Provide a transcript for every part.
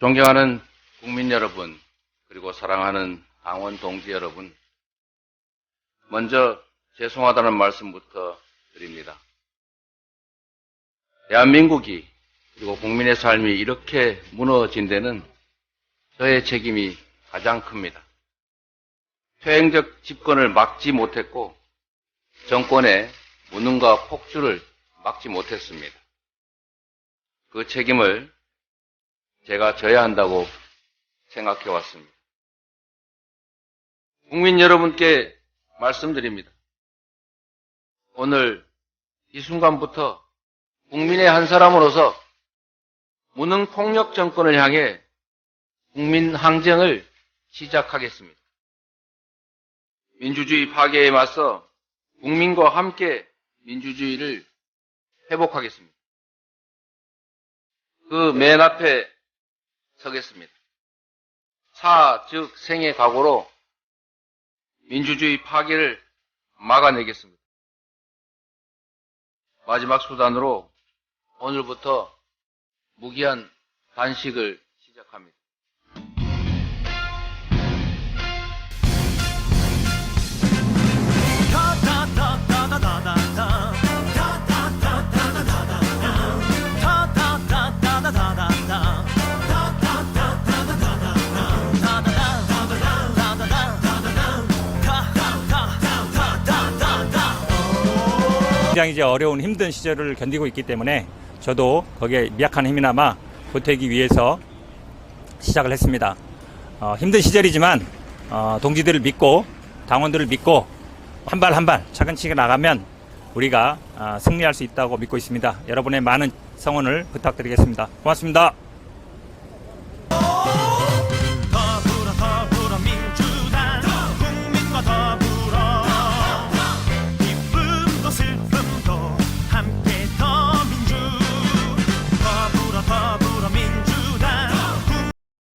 존경하는 국민 여러분, 그리고 사랑하는 당원 동지 여러분, 먼저 죄송하다는 말씀부터 드립니다. 대한민국이 그리고 국민의 삶이 이렇게 무너진 데는 저의 책임이 가장 큽니다. 퇴행적 집권을 막지 못했고 정권의 무능과 폭주를 막지 못했습니다. 그 책임을 제가 져야 한다고 생각해 왔습니다. 국민 여러분께 말씀드립니다. 오늘 이 순간부터 국민의 한 사람으로서 무능 폭력 정권을 향해 국민 항쟁을 시작하겠습니다. 민주주의 파괴에 맞서 국민과 함께 민주주의를 회복하겠습니다. 그 맨 앞에 서겠습니다. 사, 즉 생의 각오로 민주주의 파괴를 막아내겠습니다. 마지막 수단으로 오늘부터 무기한 단식을 시작합니다. 굉장히 이제 어려운 힘든 시절을 견디고 있기 때문에 저도 거기에 미약한 힘이나마 보태기 위해서 시작을 했습니다. 힘든 시절이지만 동지들을 믿고 당원들을 믿고 한 발 한 발 차근차근 나가면 우리가 승리할 수 있다고 믿고 있습니다. 여러분의 많은 성원을 부탁드리겠습니다. 고맙습니다.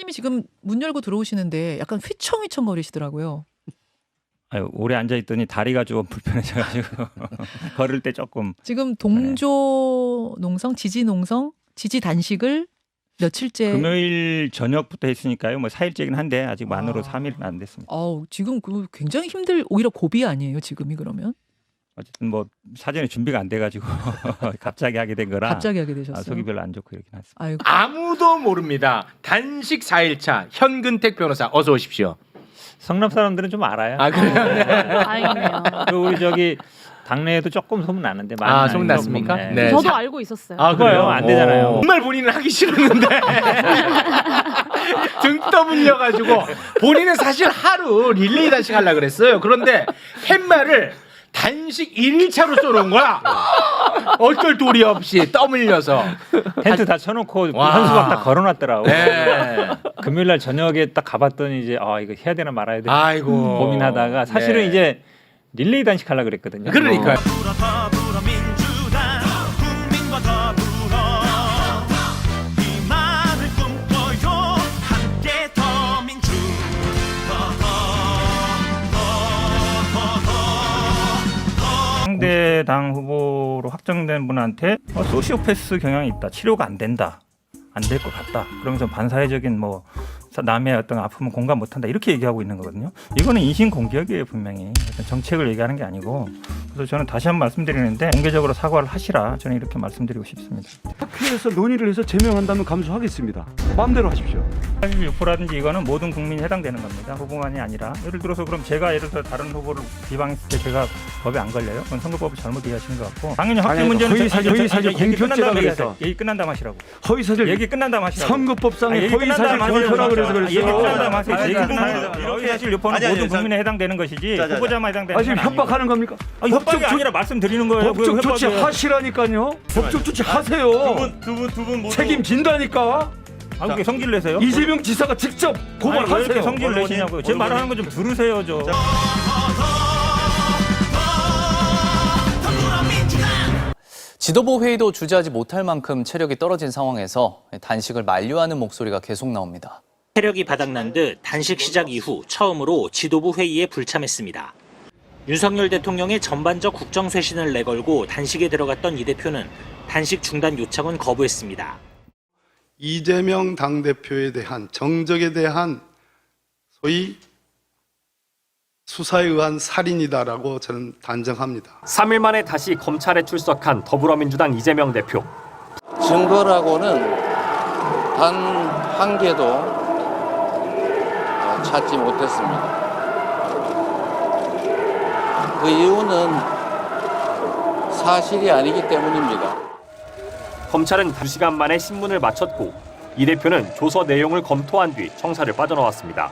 지금 문 열고 들어오시는데 약간 휘청휘청 거리시더라고요. 아유, 오래 앉아있더니 다리가 좀 불편해져가지고 걸을 때 조금. 지금 동조 농성, 지지 농성, 지지 단식을 며칠째. 금요일 저녁부터 했으니까요. 뭐 4일째긴 한데 아직 만으로 3일은 안 됐습니다. 지금 그 굉장히 오히려 고비 아니에요, 지금이 그러면? 어쨌든 뭐 사전에 준비가 안 돼가지고 갑자기 하게 된 거라. 갑자기 하게 되셨어요. 속이 별로 안 좋고 이렇긴 했습니다. 아이고. 아무도 모릅니다. 단식 4일차 현근택 변호사 어서 오십시오. 성남 사람들은 좀 알아요. 아 그래요? 다행이네요. 그리고 우리 저기 당내에도 조금 소문 나는데 많이 소문 났습니까? 네. 네. 저도 알고 있었어요. 아 그래요? 안 되잖아요. 정말 본인은 하기 싫었는데 등 떠밀려가지고 본인은 사실 하루 릴레이 단식 하려고 그랬어요. 그런데 팻말을 단식 1일차로 쏘는 거야. 어쩔 도리 없이 떠밀려서 텐트 다 쳐놓고 와. 현수막 다 걸어놨더라고. 네. 금요일날 저녁에 딱 가봤더니 이제 이거 해야 되나 말아야 되나 아이고 고민하다가 사실은 네. 이제 릴레이 단식 하려고 그랬거든요. 그러니까요. 상대당 후보로 확정된 분한테 소시오패스 경향이 있다, 치료가 안 된다, 안 될 것 같다, 그러면서 반사회적인 뭐 남의 어떤 아픔은 공감 못한다 이렇게 얘기하고 있는 거거든요. 이거는 인신공격이에요. 분명히 어떤 정책을 얘기하는 게 아니고. 그래서 저는 다시 한번 말씀드리는데 공개적으로 사과를 하시라, 저는 이렇게 말씀드리고 싶습니다. 학회에서 논의를 해서 제명한다면 감수하겠습니다. 마음대로 하십시오. 86%라든지 이거는 모든 국민이 해당되는 겁니다. 후보만이 아니라. 예를 들어서 그럼 제가 예를 들어 다른 후보를 비방했을 때 제가 법에 안 걸려요? 그건 선거법을 잘못 이해하시는 것 같고. 당연히 학교 문제는 허위사실 공표죄라 그랬어. 얘기 끝난 다음 하시라고. 허위사실 얘기 끝난 다음 하시라고. 선거법상의 허위사실 공표라 그래서 얘기 끝난 그랬어. 다음 하세요. 허위사실 유포는 모든 국민에 해당되는 것이지 후보자만 해당되는 지금 건 아니고. 협박하는 겁니까? 협박이 아니라 말씀드리는 거예요. 법적 조치 하시라니까요. 법적 조치 하세요. 두 분 모두 책임진다니까. 그게 성질 내세요? 이재명 지사가 직접 왜 고발하세요. 이렇게 성질 내시냐고요. 제 말하는 거 좀 들으세요. 지도부 회의도 주재하지 못할 만큼 체력이 떨어진 상황에서 단식을 만류하는 목소리가 계속 나옵니다. 체력이 바닥난 듯 단식 시작 이후 처음으로 지도부 회의에 불참했습니다. 윤석열 대통령의 전반적 국정 쇄신을 내걸고 단식에 들어갔던 이 대표는 단식 중단 요청은 거부했습니다. 이재명 당대표에 대한 정적에 대한 소위 수사에 의한 살인이다라고 저는 단정합니다. 3일 만에 다시 검찰에 출석한 더불어민주당 이재명 대표. 증거라고는 단 한 개도 찾지 못했습니다. 그 이유는 사실이 아니기 때문입니다. 검찰은 2시간 만에 신문을 마쳤고 이 대표는 조서 내용을 검토한 뒤 청사를 빠져나왔습니다.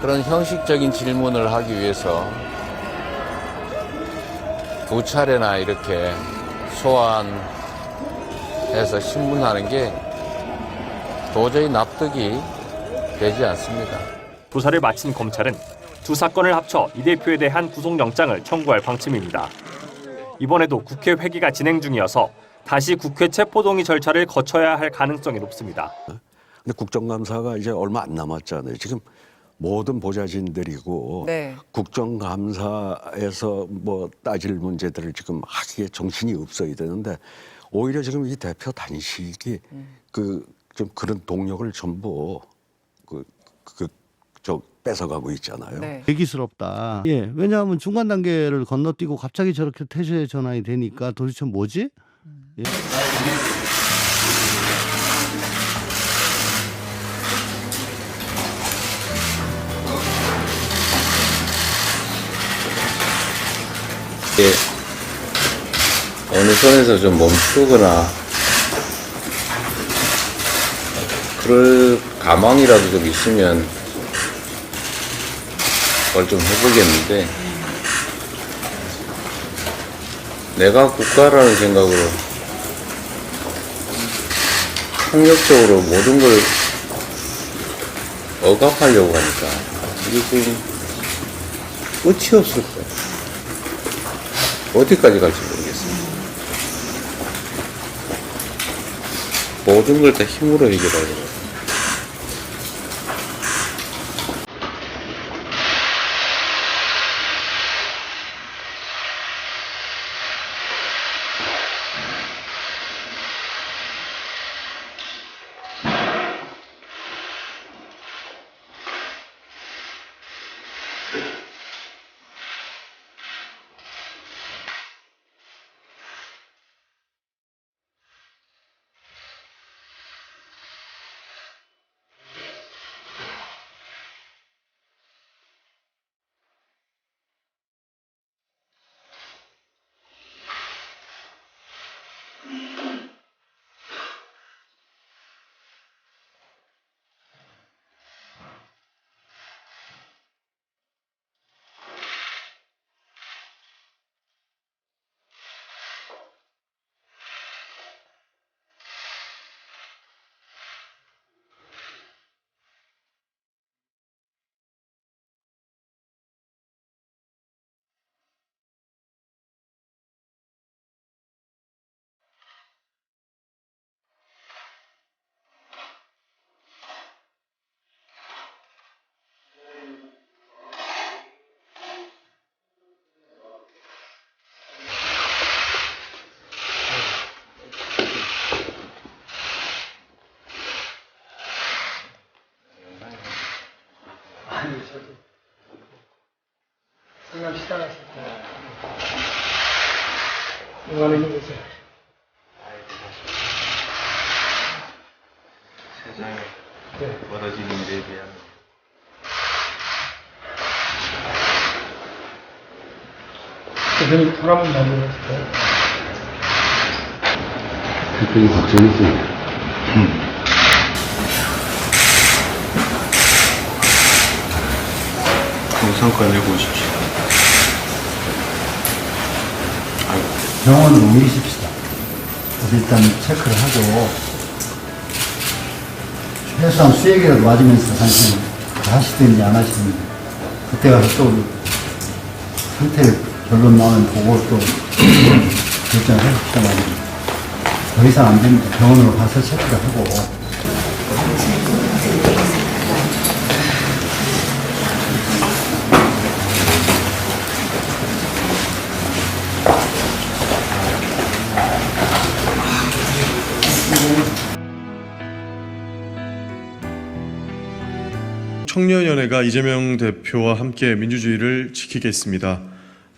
그런 형식적인 질문을 하기 위해서 2차례나 이렇게 소환해서 신문하는 게 도저히 납득이 되지 않습니다. 조사를 마친 검찰은 두 사건을 합쳐 이 대표에 대한 구속영장을 청구할 방침입니다. 이번에도 국회 회기가 진행 중이어서 다시 국회 체포동의 절차를 거쳐야 할 가능성이 높습니다. 근데 국정감사가 이제 얼마 안 남았잖아요. 지금 모든 보좌진들이고 네. 국정감사에서 뭐 따질 문제들을 지금 하기에 정신이 없어야 되는데 오히려 지금 이 대표 단식이 좀 그런 동력을 전부 뺏어가고 있잖아요. 네. 대기스럽다. 예, 왜냐하면 중간 단계를 건너뛰고 갑자기 저렇게 태세 전환이 되니까 도대체 뭐지? 예. 어느 선에서 좀 멈추거나 그럴 가망이라도 좀 있으면 그걸 좀 해보겠는데 내가 국가라는 생각으로 폭력적으로 모든 걸 억압하려고 하니까 이게 지금 끝이 없을 거예요. 어디까지 갈지 모르겠습니다. 모든 걸 다 힘으로 해결하려고. 생각 시작했을 때 이거는 힘드세요. 세상에 벌어지는 일에 대한 대표님 불안은 만들었을까요? 대표님 걱정했어요. 성과 내고 오십시오. 병원으로 옮기십시다. 그래서 일단 체크를 하고 최소한 수액이라도 맞으면서 사실 하시든지 안 하시든지 그때 가서 또 상태 결론 나오면 보고 또 결정을 해봅시다 말입니다. 더 이상 안 됩니다. 병원으로 가서 체크를 하고 청년연회가 이재명 대표와 함께 민주주의를 지키겠습니다.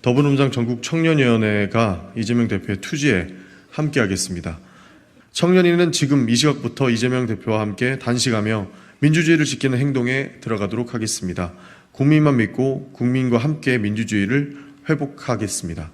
더불어민주당 전국 청년위원회가 이재명 대표의 투지에 함께하겠습니다. 청년위는 지금 이 시각부터 이재명 대표와 함께 단식하며 민주주의를 지키는 행동에 들어가도록 하겠습니다. 국민만 믿고 국민과 함께 민주주의를 회복하겠습니다.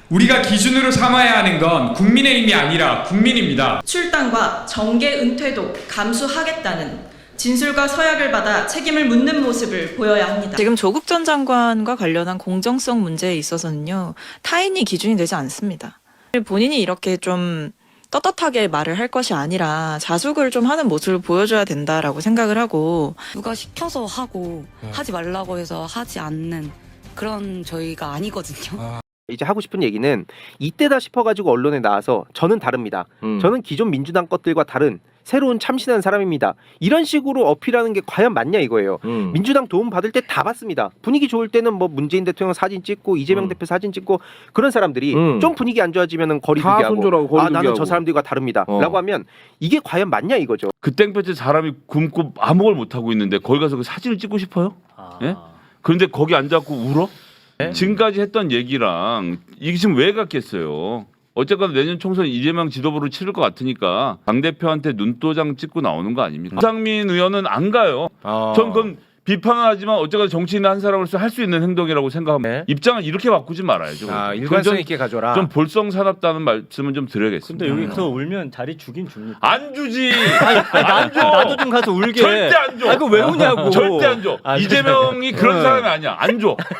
우리가 기준으로 삼아야 하는 건 국민의힘이 아니라 국민입니다. 출당과 정계 은퇴도 감수하겠다는 진술과 서약을 받아 책임을 묻는 모습을 보여야 합니다. 지금 조국 전 장관과 관련한 공정성 문제에 있어서는요, 타인이 기준이 되지 않습니다. 본인이 이렇게 좀 떳떳하게 말을 할 것이 아니라 자숙을 좀 하는 모습을 보여줘야 된다라고 생각을 하고, 누가 시켜서 하고 하지 말라고 해서 하지 않는 그런 저희가 아니거든요. 이제 하고 싶은 얘기는 이때다 싶어가지고 언론에 나와서 저는 다릅니다. 저는 기존 민주당 것들과 다른 새로운 참신한 사람입니다. 이런 식으로 어필하는 게 과연 맞냐 이거예요. 민주당 도움 받을 때 다 받습니다. 분위기 좋을 때는 뭐 문재인 대통령 사진 찍고 이재명 대표 사진 찍고 그런 사람들이 좀 분위기 안 좋아지면은 거리두기 하고 나는 저 사람들과 다릅니다. 라고 하면 이게 과연 맞냐 이거죠. 그 땡볕에 사람이 굶고 아무걸 못 하고 있는데 거기 가서 그 사진을 찍고 싶어요? 예? 그런데 거기 앉아갖고 울어? 지금까지 했던 얘기랑 이게 지금 왜 같겠어요? 어쨌거나 내년 총선 이재명 지도부를 치를 것 같으니까 당대표한테 눈도장 찍고 나오는 거 아닙니까? 이상민 의원은 안 가요. 전 그건 비판은 하지만 어쨌거나 정치인 한 사람으로서 할 수 있는 행동이라고 생각합니다. 입장을 이렇게 바꾸지 말아야죠. 일관성 있게 가져라. 좀 볼썽사납다는 말씀은 좀 드려야겠습니다. 근데 여기서 울면 자리 주긴 줍니까? 안 주지. 안 줘. 나도 좀 가서 울게. 절대 안 줘. 아, 그거 왜 우냐고. 절대 안 줘. 이재명이 그런 사람이 아니야. 안 줘.